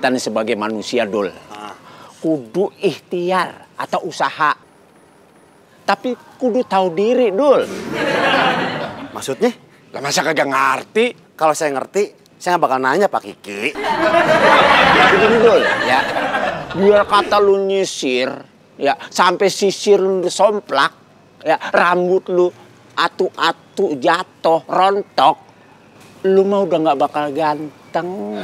kita nih sebagai manusia, Dul. Kudu ikhtiar atau usaha. Tapi kudu tahu diri, Dul. Maksudnya? Lah masa kagak ngerti? Kalau saya ngerti, saya nggak bakal nanya Pak Kiki. Begini, Dul, ya. Biar kata lu nyisir, ya, sampai sisir lu somplak, ya, rambut lu atu-atu jatuh, rontok, lu mah udah nggak bakal ganteng.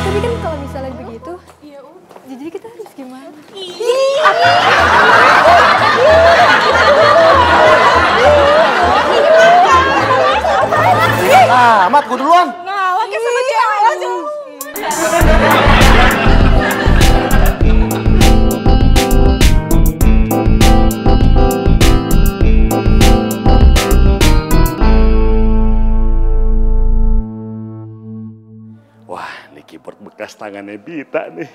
Tapi kan kalau misalnya begitu, ya jadi kita harus gimana? Amat, gue duluan. Nah, lagi sama cewek aja. Wah, ini keyboard bekas tangannya Bita nih.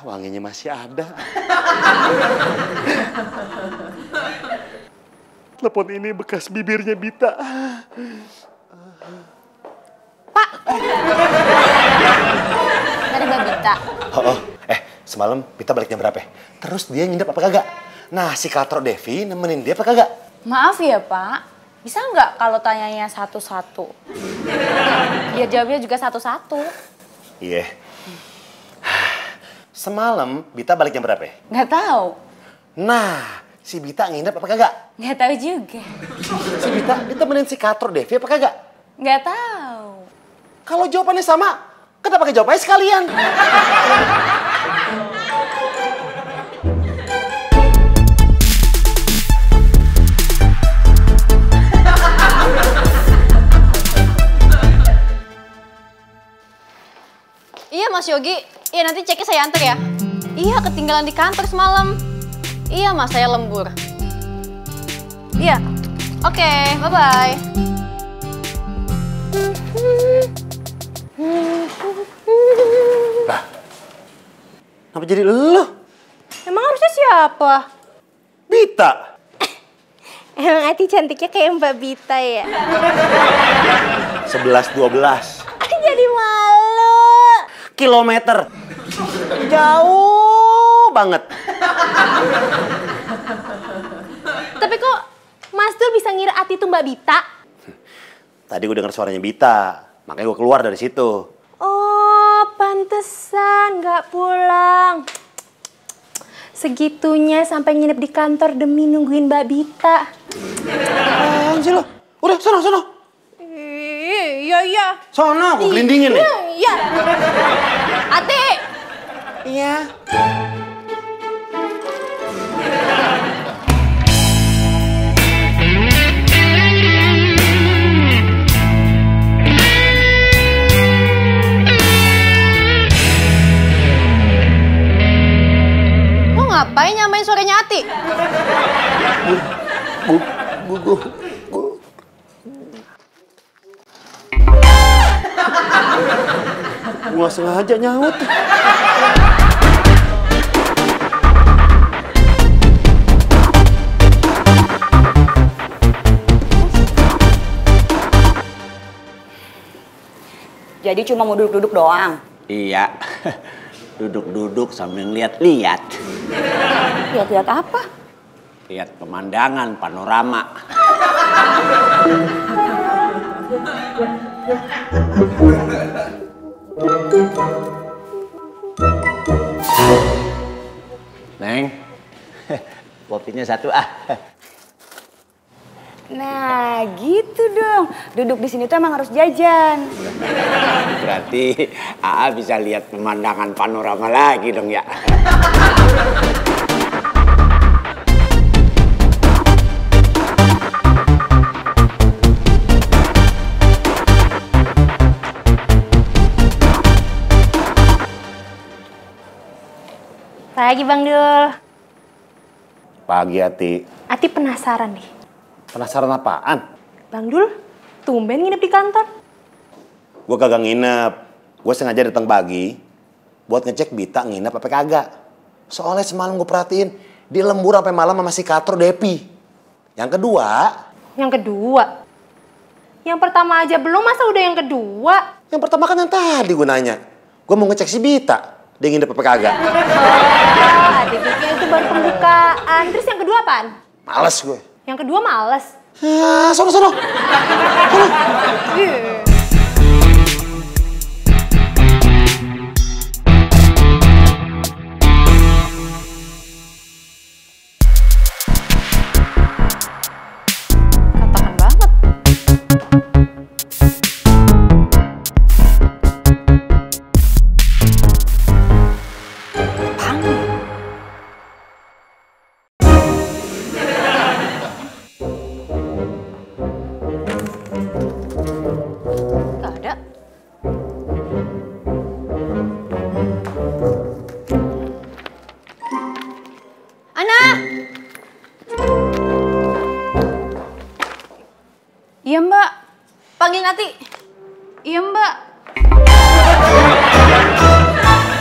Wanginya masih ada. Telepon ini bekas bibirnya Bita. Pak! Dari Mbak Bita. Oh, semalam Bita balik jam berapa? Terus dia nginep apa kagak? Nah, si Katro Devi nemenin dia apa kagak? Maaf ya Pak, bisa nggak kalau tanyanya satu-satu? Biar jawabnya juga satu-satu. Iya. Semalam Bita balik jam berapa? Nggak tahu. Nah, si Bita nginep apa kagak? Nggak tahu juga. Si Bita ditemenin si Katro Devi apa kagak? Nggak tahu. Kalau jawabannya sama, kenapa gak jawab aja sekalian? Iya Mas Yogi, iya nanti ceknya saya antar ya. Iya ketinggalan di kantor semalam. Iya Mas, saya lembur. Iya, oke, bye-bye. Bah, kenapa jadi lo? Emang harusnya siapa? Bita. Emang Ati cantiknya kayak Mbak Bita ya? 11-12 Jadi malu. kilometer. Jauh banget. Tapi kok Mas Dul bisa ngira Ati itu Mbak Bita? Tadi gue denger suaranya Bita, makanya gue keluar dari situ. Oh, pantesan nggak pulang. Segitunya sampai nginep di kantor demi nungguin Mbak Bita. Apaan sih lo? Udah, sono. Iya. Sono, gue gelindingin nih. Iya. Ati. Iya. Lo ngapain nyamain suaranya Ati? Gue. Gue sengaja nyaut. Jadi cuma mau duduk-duduk doang? Iya, duduk-duduk sambil lihat-lihat. Lihat-lihat apa? Lihat pemandangan, panorama. Neng, kopinya satu ah. Nah, gitu dong. Duduk di sini tuh emang harus jajan. Berarti AA bisa lihat pemandangan panorama lagi dong ya. Pagi Bang Dul. Pagi, Ati. Ati penasaran nih. Penasaran apaan? Bang Dul, tumben nginep di kantor. Gue kagak nginep. Gue sengaja datang pagi buat ngecek Bita nginep apa kagak. Soalnya semalam gue perhatiin dia lembur sampai malam sama si Katro Depi. Yang kedua. Yang kedua? Yang pertama aja belum, masa udah yang kedua? Yang pertama kan yang tadi gue nanya. Gue mau ngecek si Bita. Dia ngidep apa kagak. Oh, adik pikir itu baru pembukaan. Terus yang kedua apaan? Males gue. Yang kedua males. Sono. Sono. Katakan banget. Gak ada. Ana! Iya mbak. Panggil Nati. Iya mbak.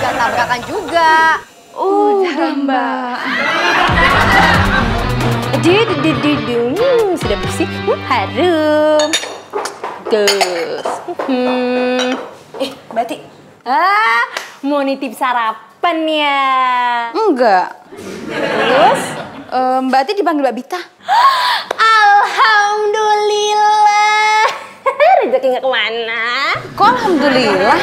Gak tabrakan juga. Udah mbak. Sudah bersih, harum. Gus. Mbak Ti. Mau nitip sarapan ya? Enggak. Terus Mbak Ti dipanggil Mbak Bita. Alhamdulillah. Rezeki nggak kemana? Kok alhamdulillah?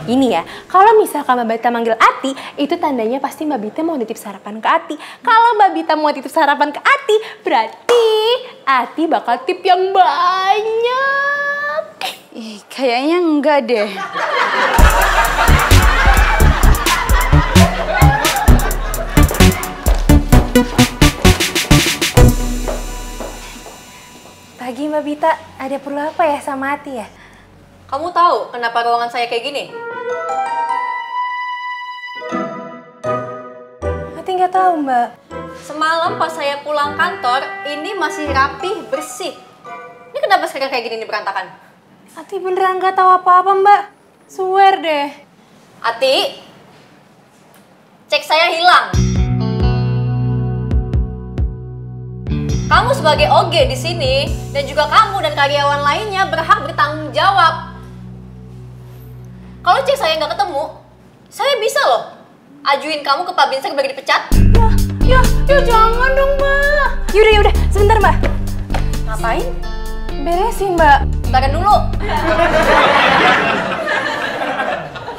Ini ya, kalau misalkan Mbak Bita manggil Ati, itu tandanya pasti Mbak Bita mau nitip sarapan ke Ati. Kalau Mbak Bita mau nitip sarapan ke Ati, berarti Ati bakal tip yang banyak. Ih, kayaknya enggak deh. Pagi Mbak Bita, ada perlu apa ya sama Ati ya? Kamu tahu kenapa ruangan saya kayak gini? Ati nggak tahu Mbak. Semalam pas saya pulang kantor, ini masih rapih, bersih. Ini kenapa sekarang kayak gini nih berantakan? Ati beneran nggak tahu apa-apa Mbak. Swear deh. Ati, cek saya hilang. Kamu sebagai OG di sini dan juga kamu dan karyawan lainnya berhak bertanggung jawab. Kalau cek saya nggak ketemu, saya bisa loh ajuin kamu ke Pak Binser bagi dipecat. Ya jangan dong Mbak. Yaudah, sebentar Mbak. Ngapain? Beresin Mbak. Bentarkan dulu.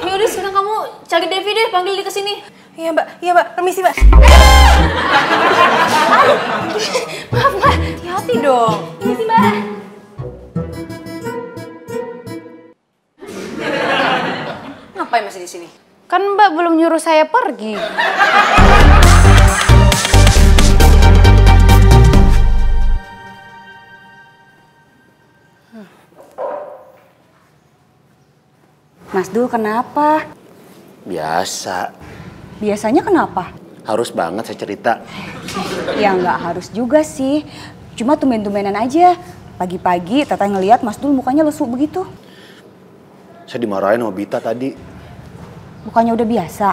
Yaudah sekarang kamu cari Devi deh, panggil dia ke sini. Iya Mbak, permisi Mbak. Maaf Mbak, hati-hati dong. Permisi Mbak. Ngapain masih di sini? Kan Mbak belum nyuruh saya pergi. Mas Dul kenapa? Biasa. Biasanya kenapa? Harus banget saya cerita. Ya nggak harus juga sih. Cuma tumben-tumbenan aja. Pagi-pagi Tata ngeliat Mas Dul mukanya lesu begitu. Saya dimarahin sama Bita tadi. Bukannya udah biasa?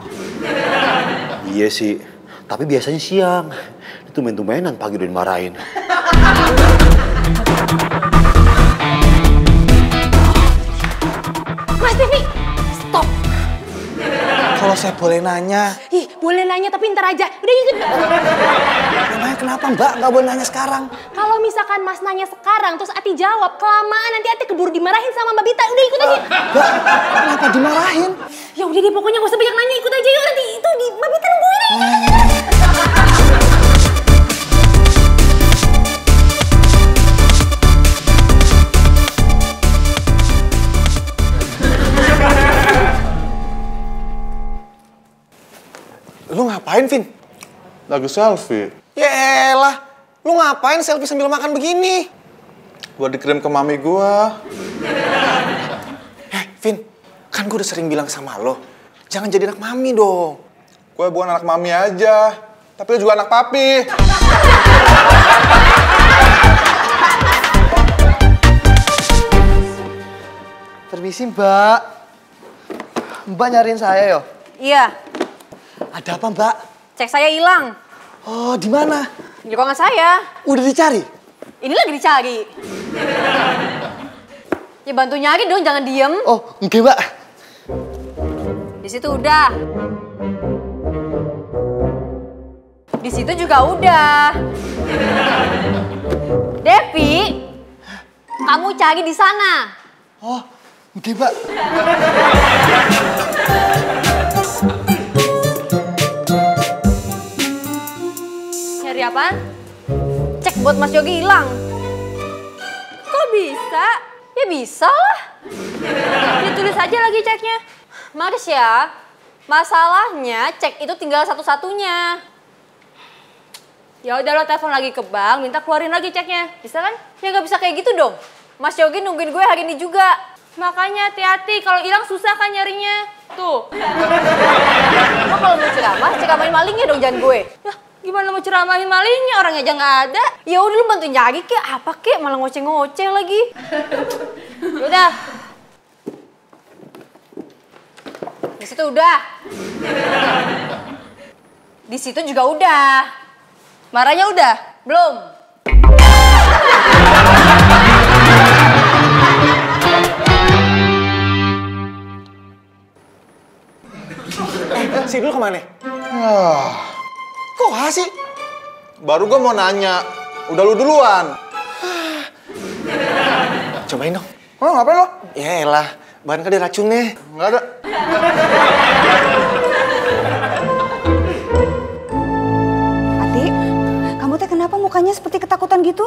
Iya sih. Tapi biasanya siang. Itu tumben-tumbenan pagi udah dimarahin. Mas Devi, stop. Kalau saya boleh nanya, Ih, boleh nanya tapi ntar aja. Udah ikut. namanya kenapa Mbak nggak boleh nanya sekarang? Kalau misalkan Mas nanya sekarang, terus Ati jawab, kelamaan nanti Ati keburu dimarahin sama Mbak Bita. Udah ikut aja. Mbak, kenapa dimarahin? Ya udah deh, pokoknya gak usah banyak nanya, ikut aja yuk. Nanti itu di Mbak Bita nungguin aja. Lu ngapain, Vin? Lagi selfie. Yaelah, lu ngapain selfie sambil makan begini? Gua dikirim ke mami gua. Vin, kan gue udah sering bilang sama lo, jangan jadi anak mami dong. Gue bukan anak mami aja, tapi juga anak papi. Permisi, Mbak. Mbak nyariin saya yo. Iya, Ada apa, Mbak? cek saya hilang. Oh, di mana? Di ruangan saya. Udah dicari? Ini lagi dicari. Ya bantu nyari dong, jangan diem. Oh, enggak, Mbak. Di situ udah. Di situ juga udah. Devi, kamu cari di sana. Oh, enggak, Mbak. Nyari apaan? Cek buat Mas Yogi hilang. Kok bisa? Ya bisa lah. Ditulis aja lagi ceknya. Marsya, masalahnya cek itu tinggal satu-satunya. Ya udah lo telepon lagi ke bank, minta keluarin lagi ceknya. Bisa kan? Ya nggak bisa kayak gitu dong. Mas Yogi nungguin gue hari ini juga. Makanya hati-hati, kalau hilang susah kan nyarinya. Tuh. Lo kalau mau ceramah, ceramahin malingnya dong, jangan gue. Yah, gimana mau ceramahin malingnya? Orangnya aja nggak ada. Ya udah lu bantu nyari kek, apa kek, malah ngoceh-ngoceh lagi. Udah. Di situ udah. Di situ juga udah. Marahnya udah? Belum. Si Dul kemana? Kok sih? Baru gue mau nanya. Udah lu duluan. Cobain dong. Oh, ngapain lo? Ya elah, bahan kan ada racunnya. Nggak ada. Ati, kamu teh kenapa mukanya seperti ketakutan gitu?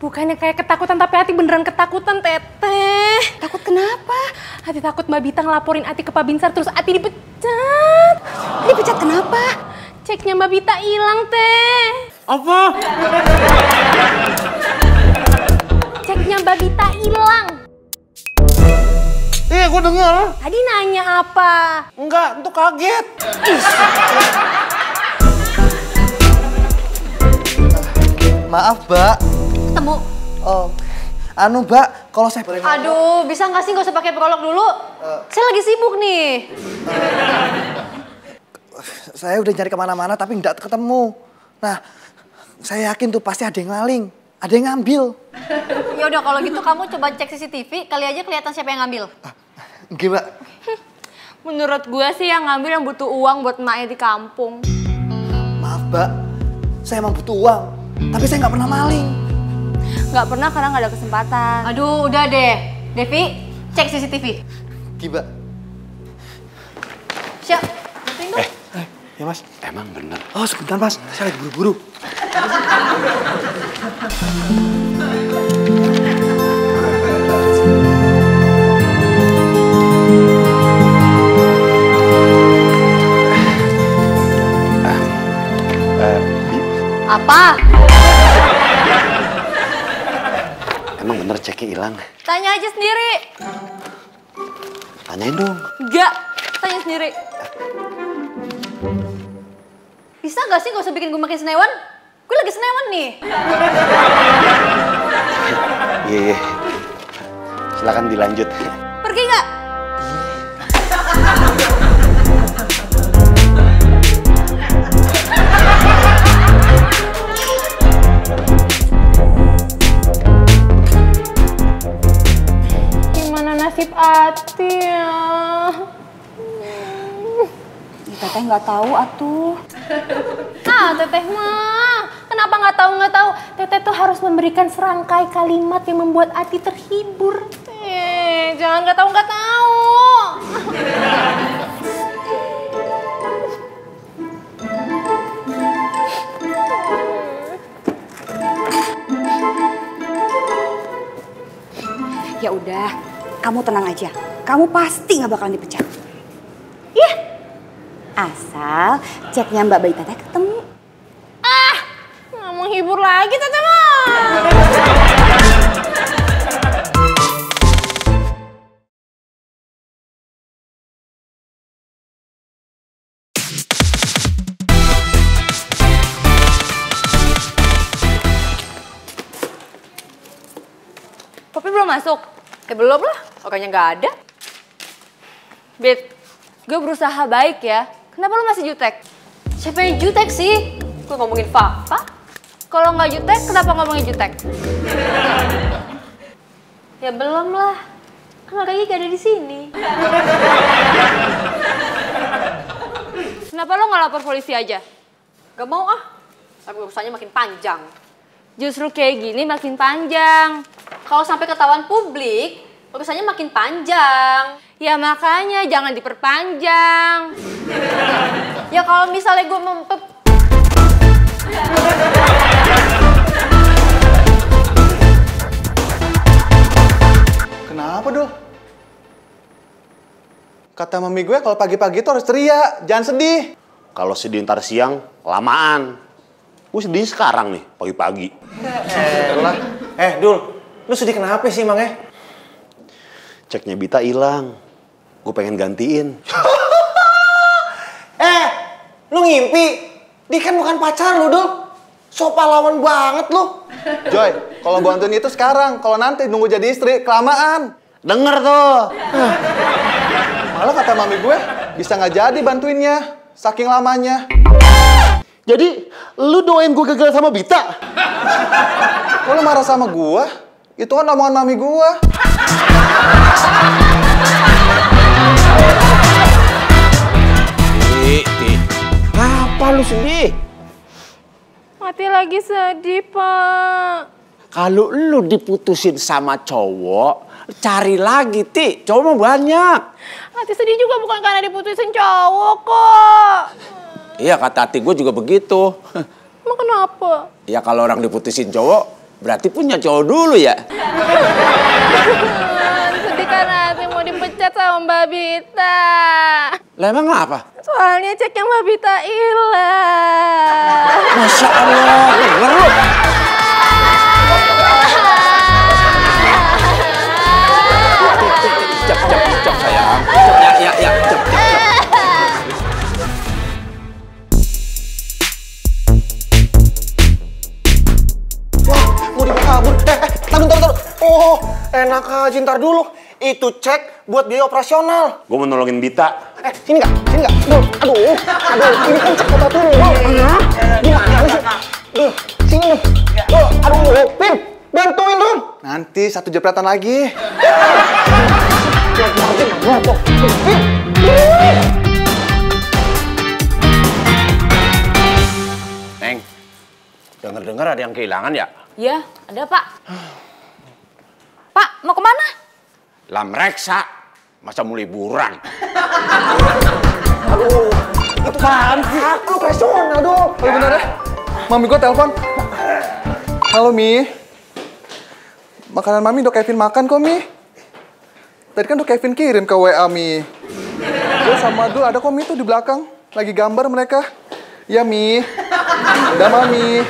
Bukannya kayak ketakutan, tapi Ati beneran ketakutan, Teteh. Takut kenapa? Ati takut Mbak Bita ngelaporin Ati ke Pak Binsar, terus Ati dipecat. Dipecat kenapa? Ceknya Mbak Bita hilang, Teh. Apa? Ceknya Mbak Bita hilang. Iya, gue denger. Tadi nanya apa? Enggak, itu kaget. Maaf, Mbak. Ketemu. Oh, Mbak, kalau saya boleh ngomong. Aduh, bisa nggak sih nggak usah pakai prolog dulu? Saya lagi sibuk nih. Saya udah nyari kemana-mana tapi nggak ketemu. Nah, saya yakin tuh pasti ada yang maling, ada yang ngambil. Ya udah kalau gitu kamu coba cek CCTV, kali aja kelihatan siapa yang ngambil. Enggak, Mbak. Menurut gue sih yang ngambil yang butuh uang buat emaknya di kampung. Maaf, Mbak. Saya emang butuh uang, tapi saya nggak pernah maling. Nggak pernah karena nggak ada kesempatan. Aduh, udah deh. Devi, cek CCTV. Mbak. Siap, bantuin dong. Ya, Mas. Emang bener. Oh, sebentar, Mas. Saya lagi buru-buru. Apa? Emang bener ceknya hilang? Tanya aja sendiri. Tanyain dong. Enggak, tanya sendiri. Bisa nggak sih nggak usah bikin gue makin senewan? Gue lagi senewan nih. Iya. Silakan dilanjut. Pergi nggak? Gimana nasib Ati ya? Teteh nggak tahu atuh. Ah, Teteh mah. Kenapa nggak tahu? Teteh tuh harus memberikan serangkai kalimat yang membuat Ati terhibur. Jangan nggak tahu. Ya udah, kamu tenang aja. Kamu pasti nggak bakalan dipecat. Asal ceknya Mbak Bayi Teteh ketemu. Nggak menghibur lagi Teteh mah. Popi belum masuk. Belum lah, orangnya nggak ada. Bit, gue berusaha baik ya. Kenapa lu masih jutek? Siapa yang jutek sih? Gue ngomongin Papa. Kalau nggak jutek, kenapa ngomongnya jutek? Ya belum lah. Kan makanya gak ada di sini. Kenapa lo nggak lapor polisi aja? Gak mau ah. Tapi urusannya makin panjang. Justru kayak gini makin panjang. Kalau sampai ketahuan publik, urusannya makin panjang. Ya makanya jangan diperpanjang. Ya kalau misalnya gue Kenapa, Dul? Kata mami gue kalau pagi-pagi tuh harus ceria, jangan sedih. Kalau sedih ntar siang, lamaan. Gue sedih sekarang nih, pagi-pagi. Dul, lu sedih kenapa sih, Mang? Ceknya Bita hilang. Gue pengen gantiin. Lu ngimpi? Dia kan bukan pacar lu, Dul. So pahlawan banget lu. Joy, kalau bantuin itu sekarang, kalau nanti nunggu jadi istri, kelamaan. Denger tuh. Malah kata mami gue, bisa nggak jadi bantuinnya, saking lamanya. Jadi, lu doain gue gagal sama Bita? Kok lu marah sama gue? Itu kan omongan mami gue. Ti. Apa lu sedih? Mati lagi sedih, Pak. Kalau lu diputusin sama cowok, cari lagi, Ti. Cowok mah banyak. Hati sedih juga bukan karena diputusin cowok kok. Iya, kata hati gue juga begitu. Emang kenapa? Ya kalau orang diputusin cowok, berarti punya cowok dulu ya. Sedih karena hati mau dipecat sama Mbak Bita. Lah emang apa? Soalnya ceknya Mbak Bita hilang. Masya Allah, denger lu. Cep sayang. Ya, cep. Mau dibawa kabur. Taruh. Oh, enak aja, ntar dulu. Itu cek buat biaya operasional. Gue mau nolongin Bita. Sini nggak? Dul, aduh, ini kan cek obat dulu. Gimana sih? Dul, sini nih. Dul, aduh, Pin, bantuin dong. Nanti 1 jepretan lagi. Neng, denger ada yang kehilangan ya? Ya, ada Pak. Pak, mau kemana? Lam reksa, masa mau liburan? Aduh, itu kan operasional dong. Oh bener ya? Mami gue telepon. Halo Mi. Makanan Mami udah Kevin makan kok Mi. Tadi kan udah Kevin kirim ke WA Mi. Gue sama Dul ada kok Mi tuh di belakang. Lagi gambar mereka. Ya Mi. Udah Mami.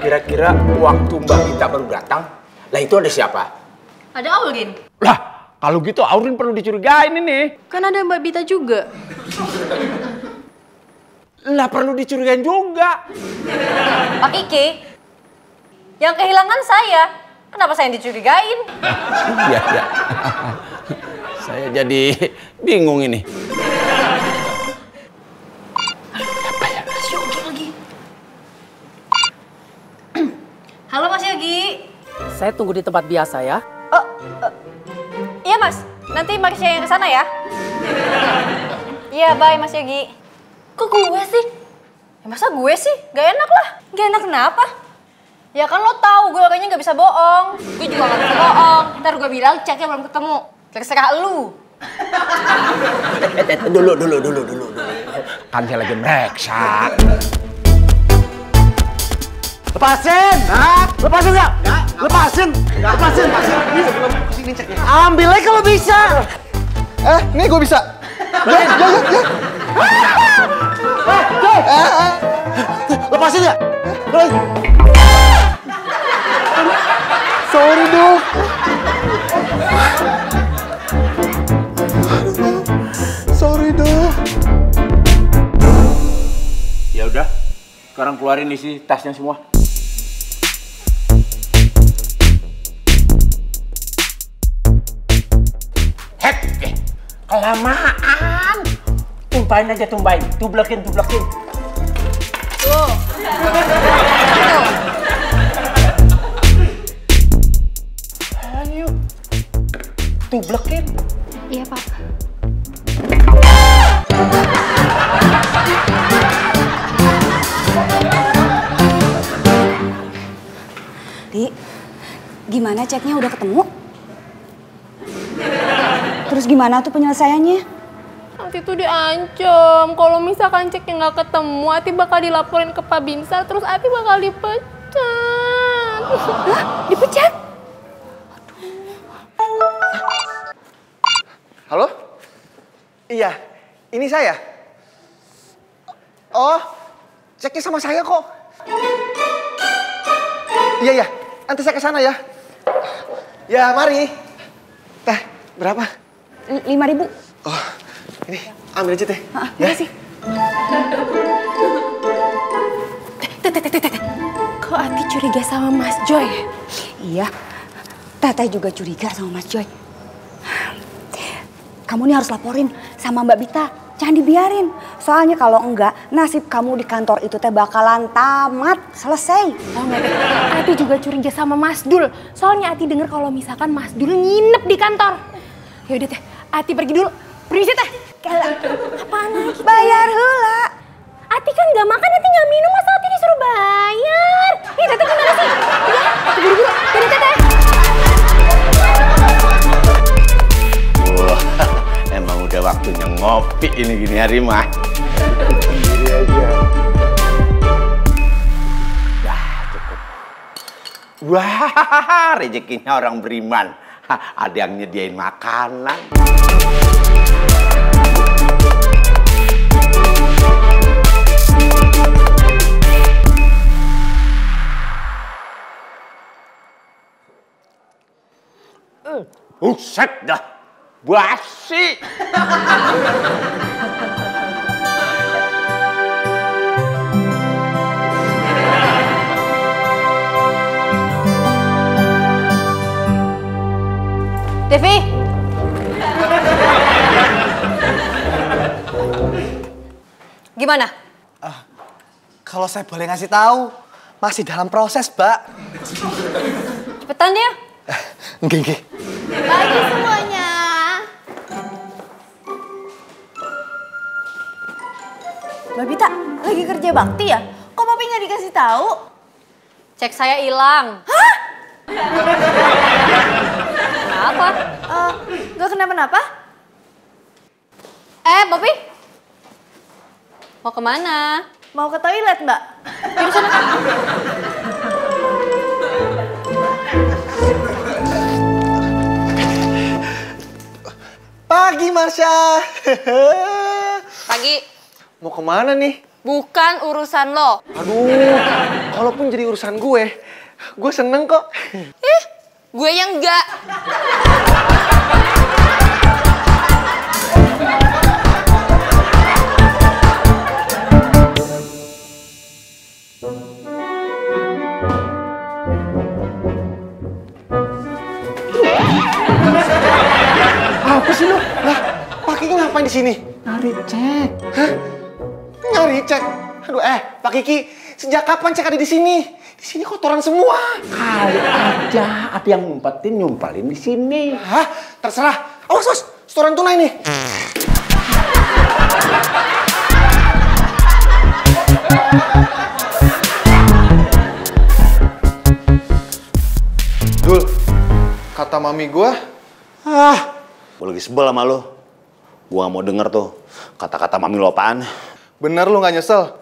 Kira-kira waktu Mbak Bita baru datang, lah itu ada siapa? Ada Aurin. Lah, kalau gitu Aurin perlu dicurigain ini. Kan ada Mbak Bita juga. Lah perlu dicurigain juga. Pak Ike, yang kehilangan saya. Kenapa saya yang dicurigain? Iya. Saya jadi bingung ini. Halo Mas Yogi. Saya tunggu di tempat biasa ya. Iya Mas, nanti Marsha yang kesana ya. Iya, bye Mas Yogi. Kok gue sih? Ya masa gue sih? Gak enak lah. Gak enak kenapa? Ya kan lo tahu gue orangnya gak bisa bohong. Gue juga gak bisa bohong. Ntar gue bilang ceknya belum ketemu. Terserah lu. Dulu. Kan saya lagi mereksa. Lepasin! Lepasin nggak? Lepasin! Ini sebelum kesini ceknya. Ambil aja kalau bisa. Nih gue bisa. Ya. Lepasin ya? Sorry Dul. Sorry Dul. Ya udah, sekarang keluarin isi tasnya semua. Kelamaan. Tumpahin aja, tumpahin. Tublekin. Tuh. tublekin. Iya, Pak. Di, gimana ceknya udah ketemu? Terus gimana tuh penyelesaiannya? Ati tuh diancam, kalau misalkan ceknya nggak ketemu, Ati bakal dilaporin ke Pak Binsar, terus Ati bakal dipecat. Hah? Dipecat? Halo? Iya, ini saya. Oh, ceknya sama saya kok. Iya, nanti saya ke sana ya. Ya, mari. Teh, berapa? 5.000. Oh, ini ambil aja teh. Makasih. Teh. Kok Ati curiga sama Mas Joy? Iya, Teteh juga curiga sama Mas Joy. Kamu nih harus laporin sama Mbak Bita. Jangan dibiarin. Soalnya kalau enggak, nasib kamu di kantor itu teh bakalan tamat. Selesai. Tahu nggak Teh? Ati juga curiga sama Mas Dul. Soalnya Ati denger kalau misalkan Mas Dul nginep di kantor. Yaudah Teh, Ati pergi dulu. Permisi Teh. Apaan lagi? Bayar heula. Ati kan nggak makan, Ati nggak minum, masa Ati disuruh bayar? Ih, Teteh gimana sih? Ya, Ati buru-buru. Dadah Teteh. Wah, emang udah waktunya ngopi ini gini hari mah. Sendiri aja. Dah, cukup. Wah, rezekinya orang beriman. Ada yang nyediain makanan. Buset dah, basi. Devi. Gimana? Kalau saya boleh ngasih tahu, masih dalam proses, Mbak. Cepetan ya. Nggih. Pagi semuanya. Mbak Bita, lagi kerja bakti ya? Kok Papi nggak dikasih tahu? Cek saya hilang. Hah? Kenapa? Nggak kenapa-napa? Papi? Mau kemana? Mau ke toilet, Mbak. Di sana. Pagi, Marsha. Pagi. Mau kemana nih? Bukan urusan lo. Aduh, kalaupun jadi urusan gue seneng kok. Gue yang enggak. Apa sih lo? Lah, Pak Kiki ngapain di sini? Nyari cek. Hah? Nyari cek? Aduh, Pak Kiki, sejak kapan cek ada di sini? Di sini kotoran semua. Kali aja ada yang nyumpalin di sini. Hah? Terserah. Awas, setoran tunai nih. Dul, kata mami gue, Gue lagi sebel sama lo. Gue gak mau denger tuh kata-kata mami lo apaan. bener lu gak nyesel?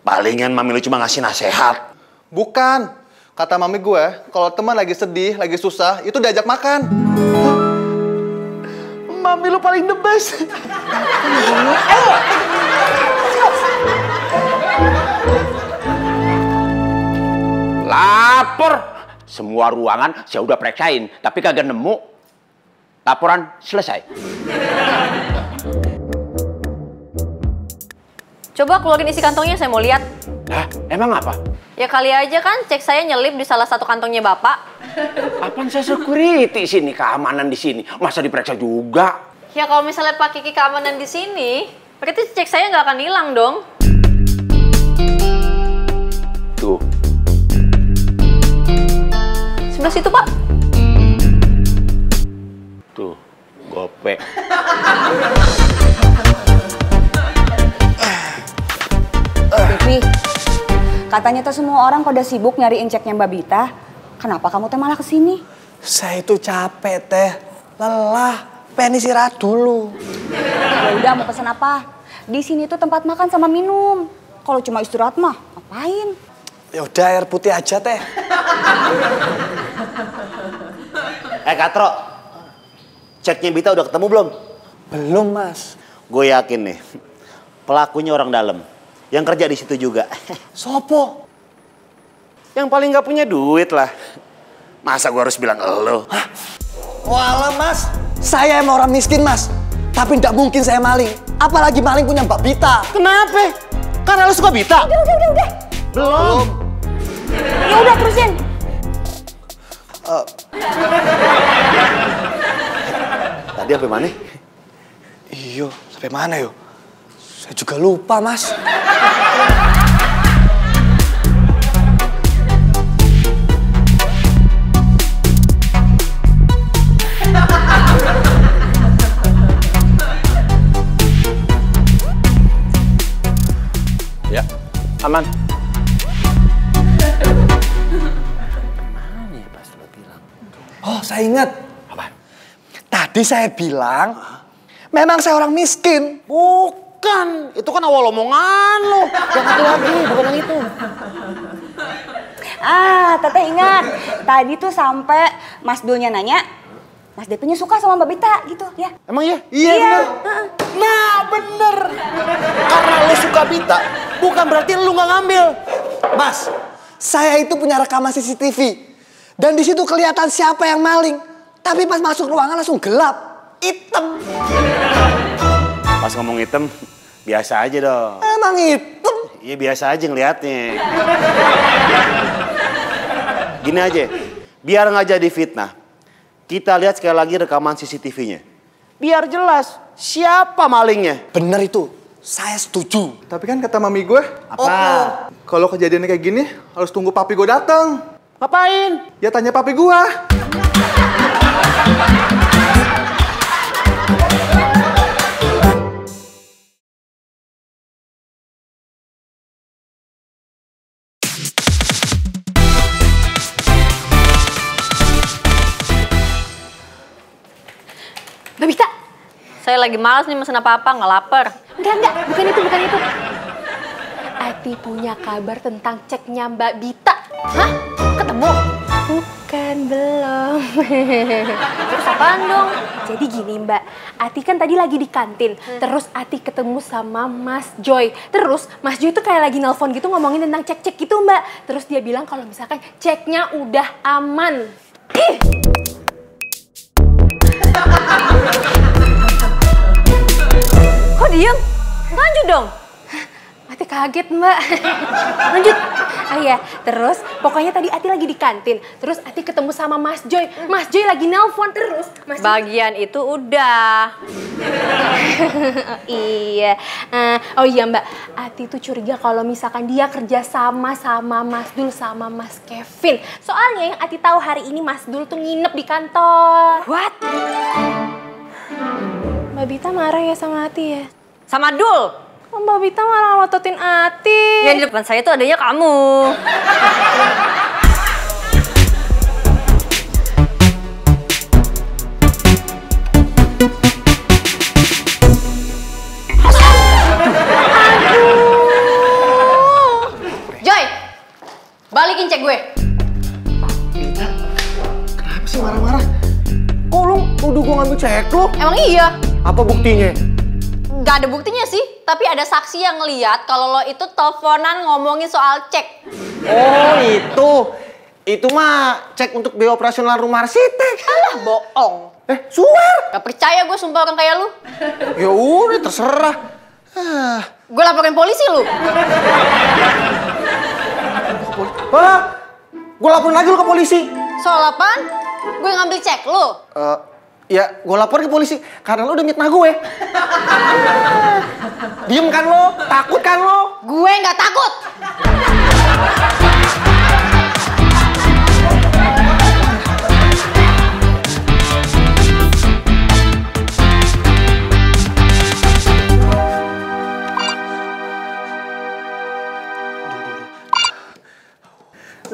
Palingan mami lo cuma ngasih nasehat. Bukan. Kata mami gue, kalau teman lagi sedih, lagi susah, itu diajak makan. Mami lu paling the best. Lapor. Semua ruangan saya udah periksain, tapi kagak nemu. Laporan selesai. Coba keluarin isi kantongnya, saya mau lihat. Lah, emang apa? Ya kali aja kan cek saya nyelip di salah satu kantongnya Bapak. Apaan saya security sini, keamanan di sini. Masa diperiksa juga? Ya kalau misalnya Pak Kiki keamanan di sini, berarti cek saya nggak akan hilang dong. Tuh. Sebelah situ, Pak. Katanya tuh semua orang pada sibuk nyariin ceknya Mbak Bita. Kenapa kamu teh malah kesini? Saya itu capek teh, lelah, pengen istirahat dulu. Ya udah mau pesen apa? Di sini tuh tempat makan sama minum. Kalau cuma istirahat mah ngapain? Ya udah air putih aja teh. Katro, ceknya Bita udah ketemu belum? Belum mas. Gue yakin nih, pelakunya orang dalam. Yang kerja di situ juga. Sopo? Yang paling gak punya duit lah. Masa gue harus bilang elo? Walah mas, saya emang orang miskin mas. Tapi tidak mungkin saya maling. Apalagi maling punya Mbak Bita. Kenapa? Karena lo suka Bita? Udah. Belum. Ya udah terusin. Tadi sampai mana? Iyo, sampai mana yo? Saya juga lupa mas. Ya, aman. Oh, saya ingat. Apa? Tadi saya bilang, memang saya orang miskin. Bukan, itu kan awal omongan lo. Yang satu lagi, bukan yang itu. Teteh ingat. Tadi tuh sampai Mas Dulnya nanya, Mas Depinya suka sama Mbak Bita gitu ya. Emang iya? Iya bener. Nah bener. Karena lo suka Bita, bukan berarti lo gak ngambil. Mas, saya itu punya rekaman CCTV. Dan di situ kelihatan siapa yang maling. Tapi pas masuk ruangan langsung gelap, hitam. Pas ngomong hitam, biasa aja dong. Emang hitam? Iya biasa aja ngeliatnya. Gini aja, biar nggak jadi fitnah. Kita lihat sekali lagi rekaman CCTV-nya. Biar jelas siapa malingnya. Bener itu, saya setuju. Tapi kan kata mami gue, Apa? kalau kejadiannya kayak gini harus tunggu papi gue datang. Ngapain? Ya tanya papi gue. Mbak Bita, Saya lagi malas nih mesen apa-apa, nggak lapar. enggak, bukan itu. Ati punya kabar tentang ceknya Mbak Bita. Hah? Ketemu? Bukan, belum. Terus apaan dong? Jadi gini Mbak, Ati kan tadi lagi di kantin. Terus Ati ketemu sama Mas Joy. Terus Mas Joy tuh kayak lagi nelpon gitu ngomongin tentang cek-cek gitu Mbak. Terus dia bilang kalau misalkan ceknya udah aman. Ih! Kok diem? Lanjut dong. Ati kaget Mbak. Lanjut. Iya, terus pokoknya tadi Ati lagi di kantin. Terus Ati ketemu sama Mas Joy. Mas Joy lagi nelpon terus. Mas Joy... Bagian itu udah. Iya. Oh iya Mbak, Ati tuh curiga kalau misalkan dia kerja sama Mas Dul sama Mas Kevin. Soalnya yang Ati tahu hari ini Mas Dul tuh nginep di kantor. What? Mbak Bita marah ya sama Ati ya? Sama Dul. Oh, Mbak Bita malah ngototin Ati. Yang di depan saya tuh adanya kamu. Joy, balikin cek gue. Kenapa sih marah-marah? Kok lu nuduh gua ngambil cek lu? Emang iya? Apa buktinya? Gak ada buktinya sih, tapi ada saksi yang ngeliat kalau lo itu teleponan ngomongin soal cek. Oh itu. Itu mah cek untuk biaya operasional rumah arsitek. Alah, bohong. Swear. Gak percaya gue sumpah orang kayak lu. Ya udah terserah. Gue laporin polisi lu. Gue laporin lagi lu ke polisi. Soal apaan? Gue ngambil cek lu. Ya, gue lapor ke polisi karena lo udah mitnah gue. Diem kan lo? Takut kan lo? Gue nggak takut.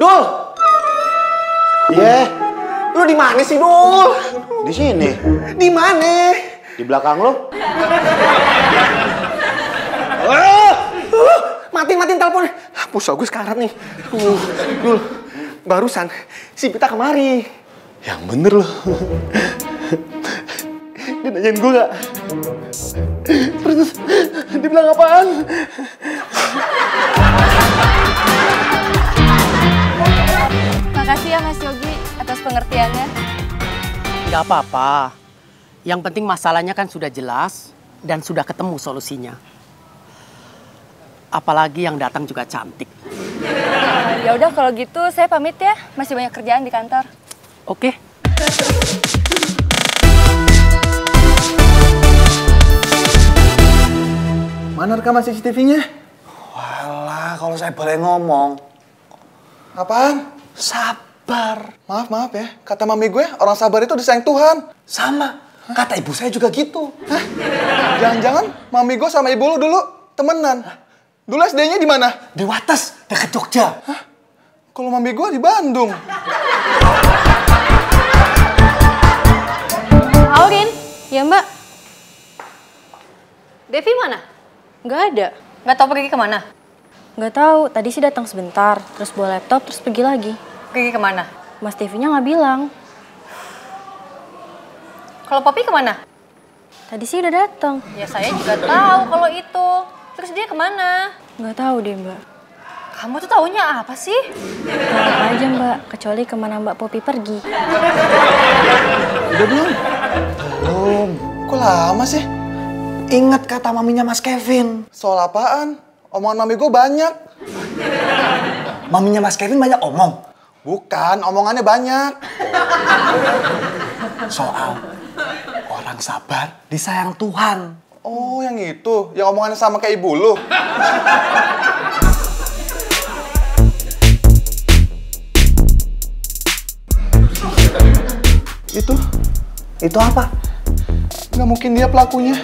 Dul! Iya. Lu di mana sih, Dul? Di sini. Di mana? Di belakang lo. Matiin teleponnya. Pulsa gue sekarat nih. Dul, barusan si Pita kemari. Yang bener lo. Dia nanyain gue gak? Terus dia bilang apaan? Makasih ya Mas Yogi atas pengertiannya. Nggak apa-apa. Yang penting masalahnya kan sudah jelas dan sudah ketemu solusinya. Apalagi yang datang juga cantik. Ya udah kalau gitu saya pamit ya. Masih banyak kerjaan di kantor. Oke. Mana rekaman CCTV-nya? Walah, kalau saya boleh ngomong. Apaan? Sabar. Maaf ya. Kata mami gue, orang sabar itu disayang Tuhan. Sama. Kata ibu saya juga gitu. Hah? Jangan-jangan mami gue sama ibu lu dulu temenan. Dulu SD-nya di mana? Di Wates, dekat Jogja. Hah? Kalau mami gue di Bandung. Aurin, ya Mbak. Devi mana? Nggak ada. Nggak tahu pergi kemana? Nggak tahu, tadi sih datang sebentar, terus bawa laptop, terus pergi lagi. Pergi kemana? Mas TV-nya nggak bilang. Kalau Poppy kemana? Tadi sih udah datang. Ya saya juga tahu kalau itu. Terus dia kemana? Nggak tahu deh Mbak. Kamu tuh taunya apa sih? Tahu apa aja Mbak, kecuali kemana Mbak Poppy pergi. Udah belum? Belum. Kok lama sih? Ingat kata maminya Mas Kevin. Soal apaan? Omongan mami gue banyak. Maminya Mas Kevin banyak omong. Bukan, omongannya banyak. Soal orang sabar disayang Tuhan. Oh, yang itu. Yang omongannya sama kayak ibu lu. Itu apa? Nggak mungkin dia pelakunya.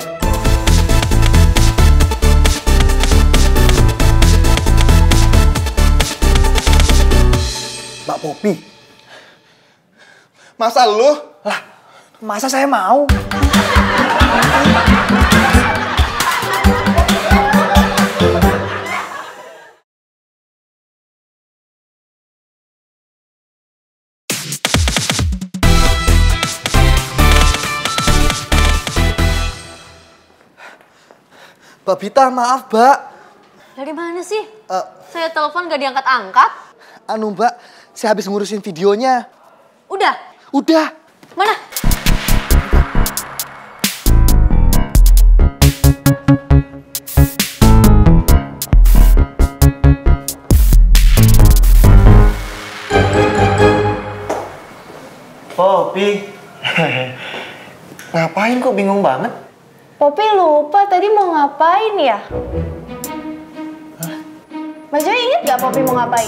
Mbak Poppy. Masa lu? Lah, masa saya mau? Mbak Bita, maaf, Mbak. Dari mana sih? Saya telepon gak diangkat-angkat. Mbak, saya habis ngurusin videonya. Udah? Udah. Mana? Poppy. Ngapain kok bingung banget? Poppy lupa tadi mau ngapain ya? Mas Joy inget gak Poppy mau ngapain?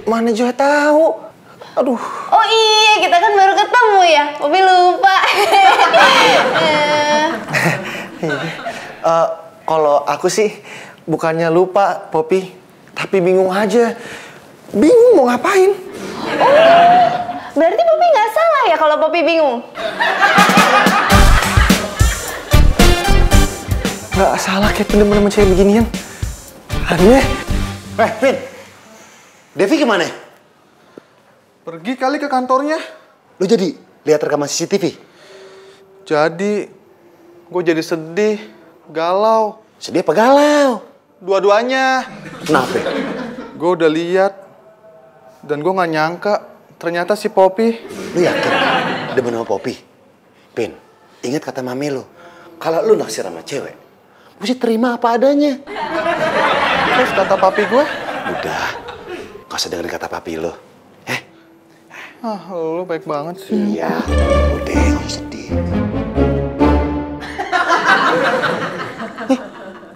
Mana juga tahu. Aduh. Oh iya, kita kan baru ketemu ya. Poppy lupa. Kalau aku sih bukannya lupa, Poppy, tapi bingung aja. Bingung mau ngapain? Oh, berarti Poppy nggak salah ya kalau Poppy bingung? Nggak salah kayak temen-temen cewek beginian. Aneh. Vin. Devi kemana? Pergi kali ke kantornya. Lu jadi lihat rekaman CCTV? Jadi, gue jadi sedih, galau. Sedih apa galau? Dua-duanya. Kenapa? Gue udah lihat dan gue nggak nyangka ternyata si Poppy. Lu yakin demen sama Poppy? Pin, ingat kata mami lu. Kalau lu naksir sama cewek, mesti terima apa adanya. Terus kata papi gue, Udah, gak usah dengerin kata papi lu. lu baik banget sih. Iya, udah jangan sedih.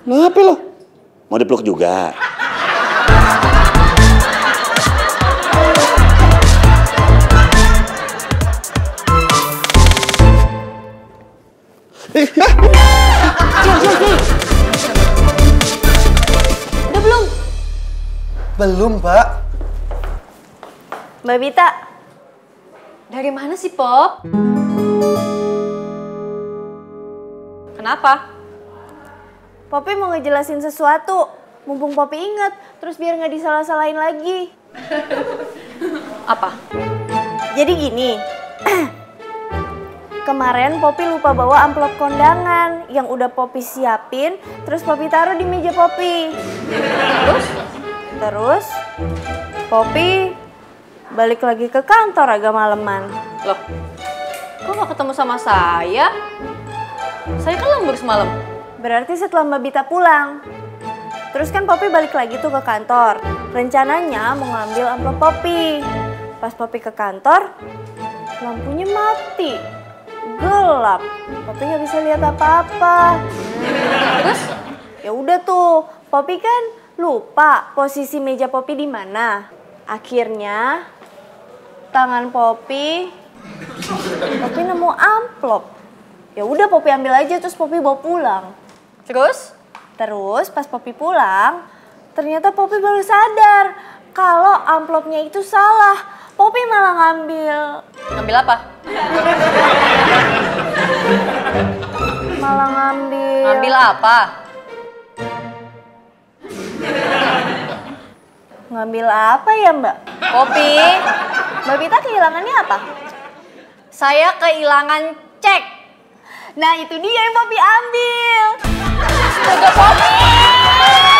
Kenapa lu? Mau dipeluk juga? Udah belum? Belum, Mbak. Mbak Bita. Dari mana sih, Pop? Kenapa? Poppy mau ngejelasin sesuatu. Mumpung Poppy inget, terus biar nggak disalah-salahin lagi. Apa? Jadi gini. Kemarin Poppy lupa bawa amplop kondangan yang udah Poppy siapin, terus Poppy taruh di meja Poppy. Terus Poppy balik lagi ke kantor agak maleman. Loh, kok gak ketemu sama saya? Saya kan lembur semalam. Berarti setelah Mbak Bita pulang. Terus kan Poppy balik lagi tuh ke kantor. Rencananya mau ngambil amplop Poppy. Pas Poppy ke kantor, lampunya mati. Gelap. Poppy nggak bisa lihat apa-apa. Terus? Ya udah tuh, Poppy kan lupa posisi meja Poppy di mana. Akhirnya tangan Poppy nemu amplop. Ya udah Poppy ambil aja terus Poppy bawa pulang. Terus Pas Poppy pulang, ternyata Poppy baru sadar kalau amplopnya itu salah. Poppy malah ngambil apa? Malah ngambil Ngambil apa? Ngambil apa ya, Mbak? Poppy, Mbak Bita kehilangannya apa? saya kehilangan cek. Nah, itu dia yang Poppy ambil. Astaga, Poppy!